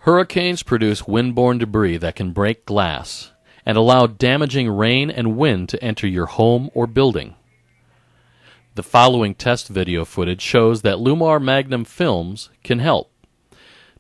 Hurricanes produce windborne debris that can break glass and allow damaging rain and wind to enter your home or building. The following test video footage shows that Lumar Magnum films can help.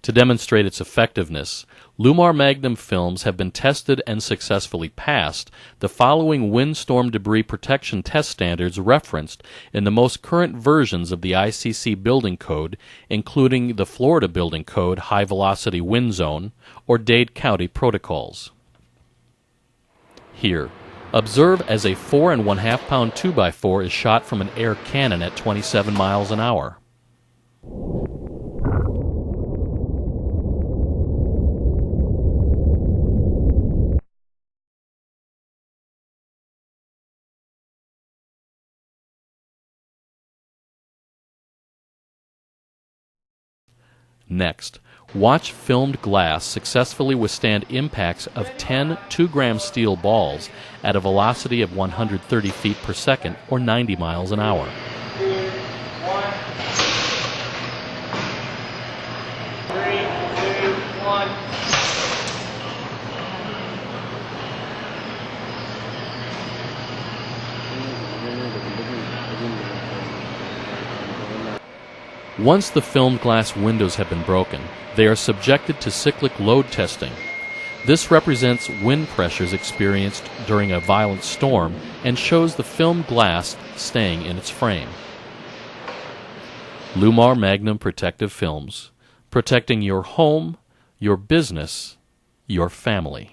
To demonstrate its effectiveness, Lumar Magnum films have been tested and successfully passed the following windstorm debris protection test standards referenced in the most current versions of the ICC Building Code, including the Florida Building Code High Velocity Wind Zone or Dade County Protocols. Here, observe as a 4.5 pound 2x4 is shot from an air cannon at 27 miles an hour. Next, watch filmed glass successfully withstand impacts of 10 2-gram steel balls at a velocity of 130 feet per second or 90 miles an hour. 2, 1. 3, 2, 1. Once the filmed glass windows have been broken, they are subjected to cyclic load testing. This represents wind pressures experienced during a violent storm and shows the filmed glass staying in its frame. Lumar Magnum Protective Films, protecting your home, your business, your family.